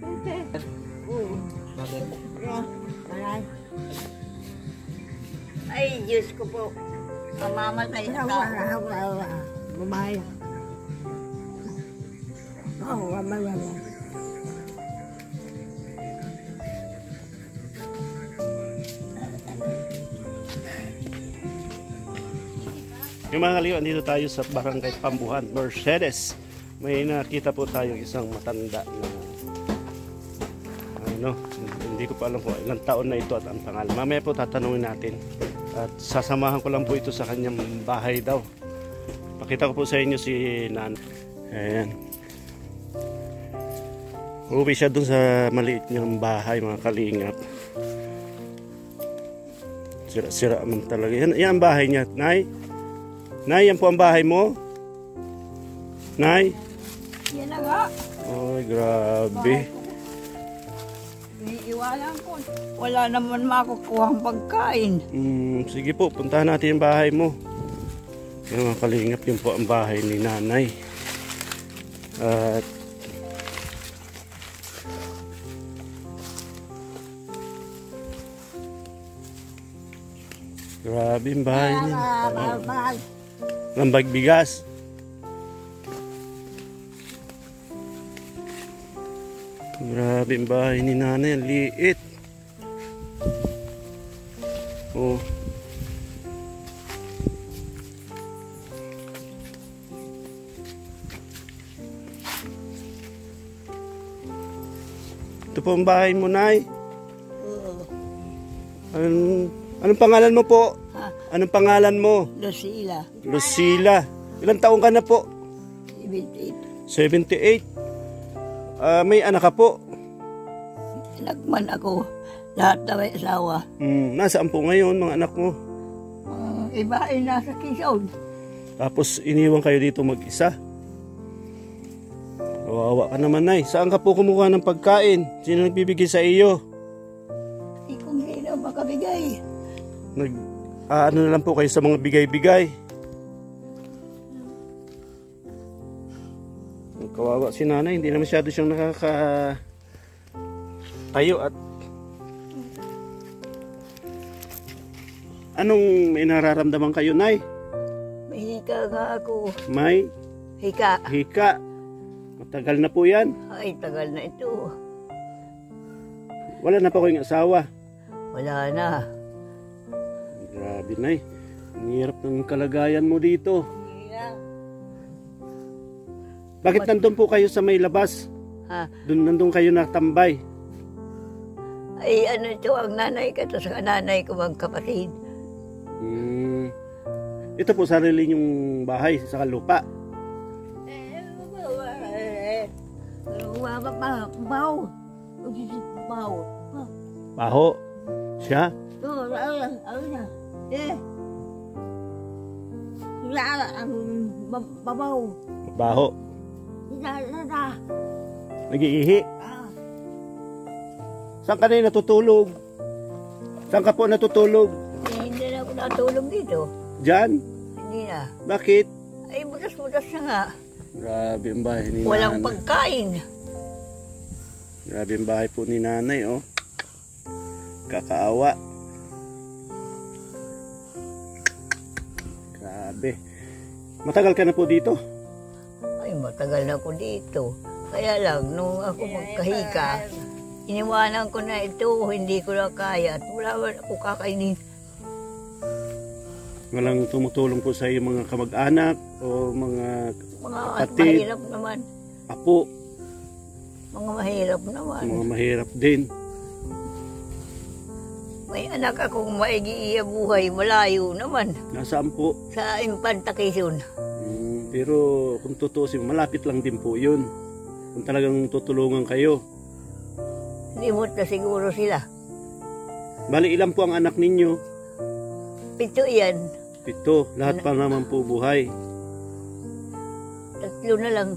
Bakit? Ay, Diyos ko po. Mamamatay na tao. Bumaya. Oo, wala. Yung mga kaliwan, dito tayo sa Barangay Pambuhan, Mercedes. May nakita po tayong isang matanda na ano, hindi ko pa alam kung ilang taon na ito at ang pangalan. Mamaya po tatanungin natin. At sasamahan ko lang po ito sa kanyang bahay daw. Pakita ko po sa inyo si Nan. Ayan. Uwi siya dun sa maliit niyang bahay, mga kalingap. Sira-sira man talaga. Yan ang bahay niya, Nay. Nay, yan po ang bahay mo? Nay? Yan na nga. Ay, grabe. Iniiwanan ko. Wala naman makukuha ang pagkain. Sige po, puntahan natin yung bahay mo. Yung mga kalingap, yun po ang bahay ni Nanay. At grabe yung bahay niya. Lambag bigas. Grabe yung bahay ni Nanay. Ang liit. Oh. Ito po ang bahay mo, Nay. Anong pangalan mo po? Ha? Anong pangalan mo? Lucila. Lucila. Ilang taong ka na po? 78. 78. May anak ka po? Nagman ako. Lahat na may asawa. Nasaan po ngayon mga anak mo? Iba ay nasa Quezon. Tapos iniwan kayo dito mag-isa? Kawawa ka naman, Nay. Saan ka po kumukuha ng pagkain? Sino nagbibigay sa iyo? Kung sino makabigay. Ano na lang po kayo sa mga bigay-bigay? Kawawa si Nanay. Hindi na masyado siyang tayo at anong may nararamdaman kayo, Nay? May hika nga ako. May Hika. hika. Matagal na po yan. Ay, tagal na ito. Wala na pa kayong asawa. Wala na. Grabe, Nay. Ang hirap ng kalagayan mo dito. Bakit nandun po kayo sa may labas? Ha? Nandun kayo natambay. Ay, ano ito ang nanay ka. Tapos ang nanay ko ang kapatid. Ito po sarili yung bahay sa lupa. Baho. Siya? Baho. Nag-iihi. Saan ka na natutulog? Saan ka po natutulog? Hindi na ako natulog dito. Diyan? Hindi na. Bakit? Ay, butas-butas na nga. Grabe ang bahay ni Walang Nanay. pagkain. Grabe ang bahay po ni Nanay, oh. Kakaawa. Grabe. Matagal ka na po dito? Ay, matagal na ako dito. Kaya lang, nung ako magkahika, iniwanan ko na ito, hindi ko na kaya at wala ako kakainin. Walang tumutulong po sa iyo mga kamag-anak o mga kapatid? Mahirap naman. Apo? Mga mahirap naman. Mga mahirap din. May anak akong maigiiya buhay, malayo naman. Nasaan po? Sa Infanta Quezon. Pero kung tutusin, malapit lang din po yun. Kung talagang tutulungan kayo. Limot na siguro sila. Bali, ilan po ang anak ninyo? 7 yan. 7. Lahat pa naman po buhay. 3 na lang.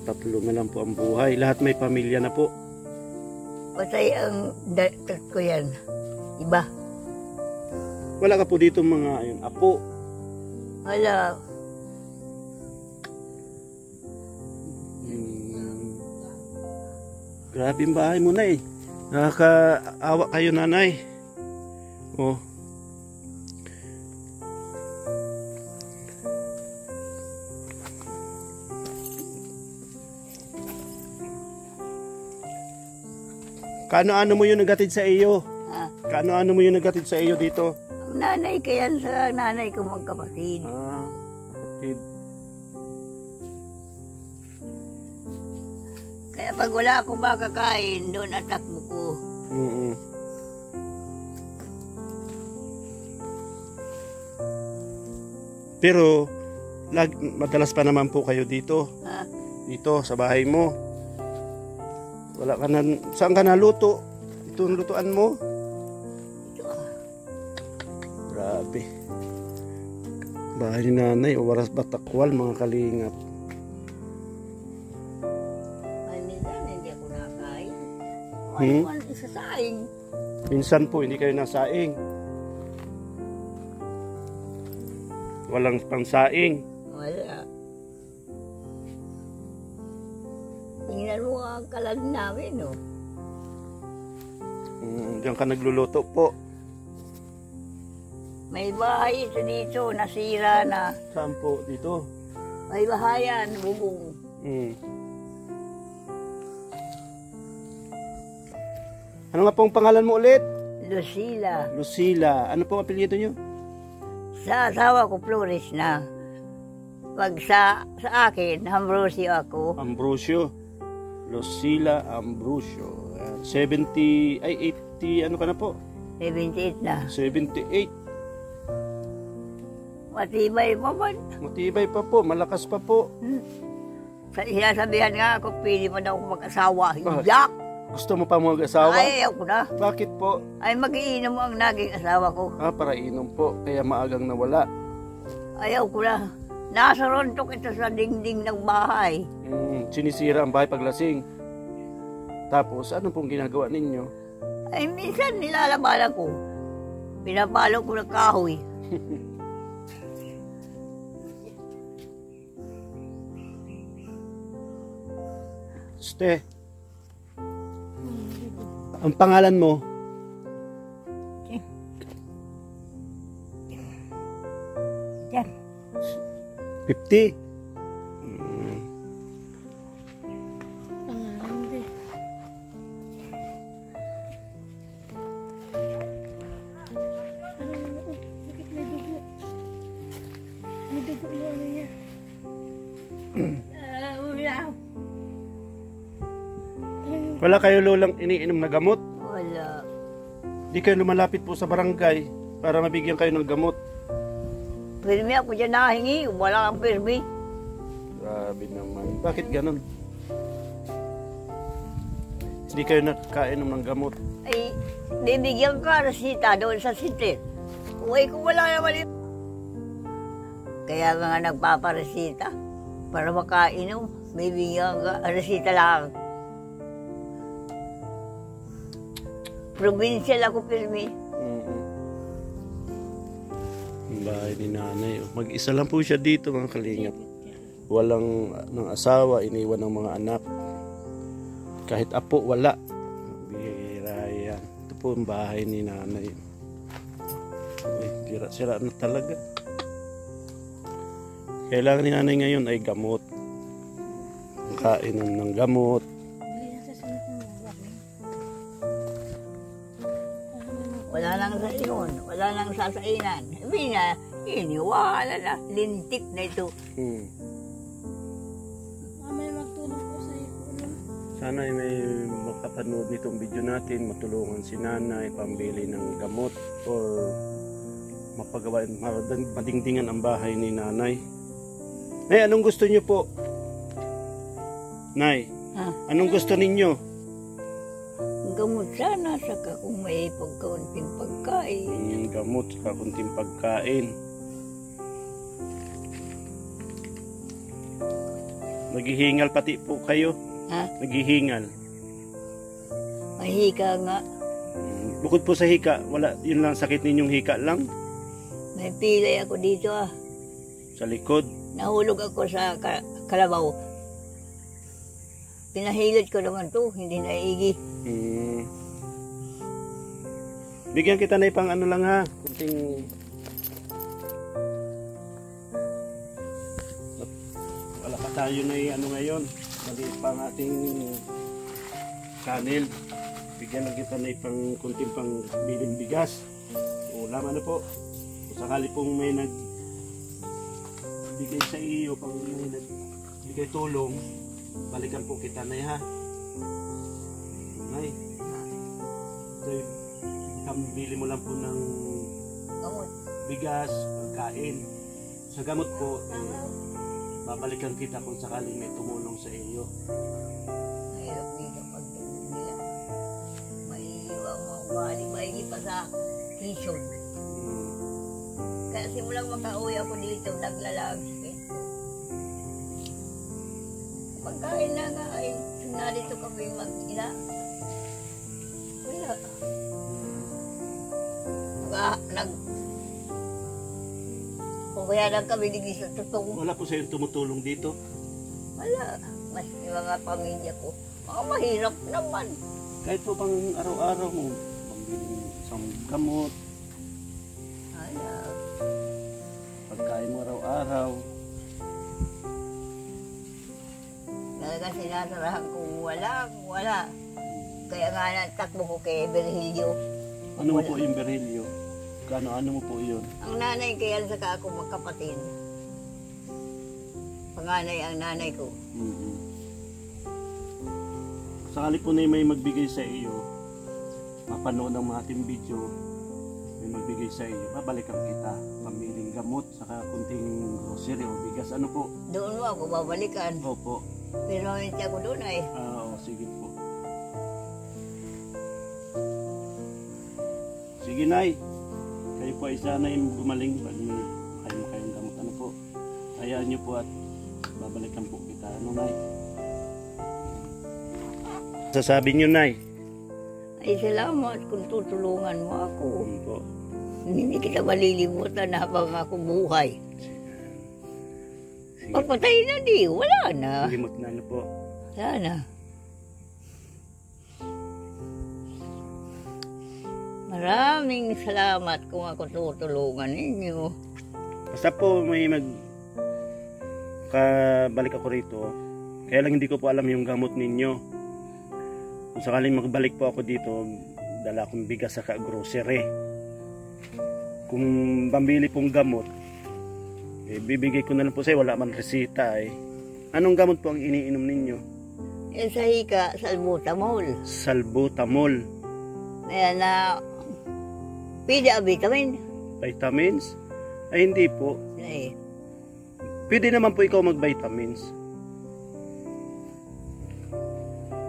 3 na lang po ang buhay. Lahat may pamilya na po. Patay ang datat ko yan. Iba. Wala ka po dito mga ayun, apo. Wala. Grabe yung bahay mo, Nay. Nakakaawa kayo, Nanay. Oh. Kaano-ano mo yung nagatid sa iyo? Ha? Kaano-ano mo yung nagatid sa iyo dito? Ang nanay ko yan sa nanay ko magkapatid. Kapatid. Kaya pag wala akong makakain, doon atakbo ko. Pero, madalas pa naman po kayo dito. Ha? Dito, sa bahay mo. Wala ka na, saan ka naluto? Ito ang lutuan mo? Ito ah. Grabe. Bahay ni Nanay, Oras Batakwal, mga kalingap. Ay, minsan hindi ako nakain. Hmm? Ano isa saing? Minsan po, hindi kayo nasaing. Walang pangsaing. Wala. Tingnan mo ang kalag namin, no? Diyan ka nagluluto po. May bahay ito dito, nasira na. Saan po? Dito? May bahayan, bubong. Ano nga pong pangalan mo ulit? Lucila. Lucila. Ano pong apelyido nyo? Sa asawa ko, Flores na. Pag sa akin, Ambrosio ako. Ambrosio. Lucila Ambrosio. 70, ay 80, ano ka na po? 78 na. 78. Matibay pa man. Matibay pa po, malakas pa po. Sinasabihan nga ako, pili mo na ako mag-asawa. Bakit? Yak! Gusto mo pa mag-asawa? Ay, ako na. Bakit po? Ay, mag-iinom ang naging asawa ko. Para inom po, kaya maagang nawala. Ayaw ko na. Nasa rontok ito sa dingding ng bahay. Sinisira ang bahay paglasing. Tapos, ano pong ginagawa ninyo? Ay, minsan nilalabanan ko. Pinapalo ko ng kahoy. Ste, ang pangalan mo? Yan. 50. Wala kayo lolang iniinom na gamot? Wala. Di kayo lumalapit po sa barangay para mabigyan kayo ng gamot? Pirmi ako dyan nahingi. Wala kang pirmi. Grabe naman. Bakit ganun? Hindi kayo nakainom ng gamot? Ay, bibigyan ka resita doon sa sitir. Uy, kung wala naman yun. Kaya nga nagpaparesita. Para makainom, bibigyan ka resita lang. Provincial ako, Pirmi. Ang bahay ni Nanay. Mag-isa lang po siya dito, mga kalingap. Walang ng asawa, iniwan ng mga anak. Kahit apo, wala. Bihira yan. Ito po ang bahay ni Nanay. Sira na talaga. Kailangan ni Nanay ngayon ay gamot. Kainom ng gamot. Wala nang sa iyon, wala nang sasainan. Sabi na, iniwala na, lintik na ito. May magtulong po sa iyo. Sana ay may makapanood nitong video natin, matulungan si Nanay, pambili ng gamot or mapagawa, madingdingan ang bahay ni Nanay. Nay, anong gusto niyo po? Nay, anong gusto ninyo? Gamot sana, saka kung may pagkaunting pagkain. Gamot, saka kunting pagkain. Naghihingal pati po kayo? Ha? Naghihingal. Mahika nga. Bukod po sa hika, wala, yun lang sakit ninyong hika lang? May pilay ako dito Sa likod? Nahulog ako sa kalabaw. Pinahilot ko naman to, hindi naigi. Bigyan kita na pang ano lang ha. Kunting wala pa tayo na ano ngayon. Maliit pa ang ating kanil. Bigyan lang kita na pang kunting pang biling bigas. Ulam ano po. Kung sakali pong may nagbigay sa iyo, pang may nagbigay tulong, balikan po kita na ha. Nay. So, bili mo lang po ng Gamot. bigas, pagkain. Sa gamot po, babalikan kita kung sakaling may tumulong sa iyo. Mahirap dito pag tulong nila. May iwang mahilig pa sa tuition. Kaya simulang makauwi ako dito, naglalag sa pesto. Pagkain na nga ay narito kami mag-ina. Wala. Kung kaya lang kami digis sa tutong. Wala po sa iyo tumutulong dito. Wala. Mas yung mga pamilya ko. Mga mahirap naman. Kahit po pang araw-araw mo, pambili isang gamot, Wala. pagkain mo araw-araw. Talaga sinasarahan ko wala. Kaya nga natakbo ko kay Virgilio. Ano mo po yung berilyo? Ano mo po yun? Ang nanay kaya saka ako magkapatid. Panganay ang nanay ko. Sakali po na may magbigay sa iyo, mapanood ang mga ating video, may magbigay sa iyo, babalikan kita. Pamiling gamot, saka kunting grocery o bigas. Ano po? Doon mo ako babalikan. Opo. Pero hindi ako doon ay. Oo, sige po. Sige, Nay. Kayo po ay sana yung gumaling pag may kayong gamot. Ano po? Hayaan niyo po at babalikan po kita. Ano, Nay? Sasabi niyo, Nay? Ay salamat kung tutulungan mo ako. Ano po? Hindi kita malilimutan habang ako buhay. Papatay na di, wala na. Limot na ano po. Sana. Maraming salamat kung ako tutulungan ninyo. Basta po may kabalik ako rito. Kaya lang hindi ko po alam yung gamot ninyo. Kung sakaling magbalik po ako dito, dala akong bigas sa grocery. Kung pambili pong gamot, bibigay ko na lang po sa'yo, wala man resita eh. Anong gamot po ang iniinom ninyo? Yan sa hika, salbutamol. Salbutamol. Ayan na, pwede ang vitamin. Vitamins? Ay hindi po. Eh, Pwede naman po ikaw mag-vitamins.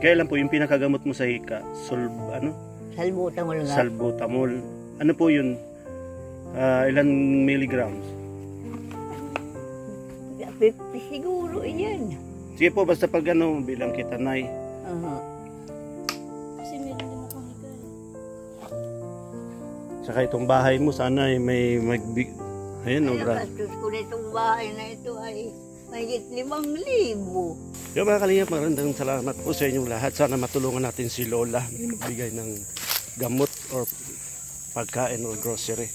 Kaya lang po yung pinakagamot mo sa hika, salbutamol nga. salbutamol. Ano po yun? Ilan milligrams? 50 siguro yan. Sige po, basta pag bilang kita, Nay. Kasi meron din akong higa eh. Saka itong bahay mo, sana ay may Ayan, Ang gastos ko na itong bahay na ito ay mahigit 5,000. Yung mga kalingap, magandang salamat po sa inyong lahat. Sana matulungan natin si Lola na magbigay ng gamot or pagkain or grocery.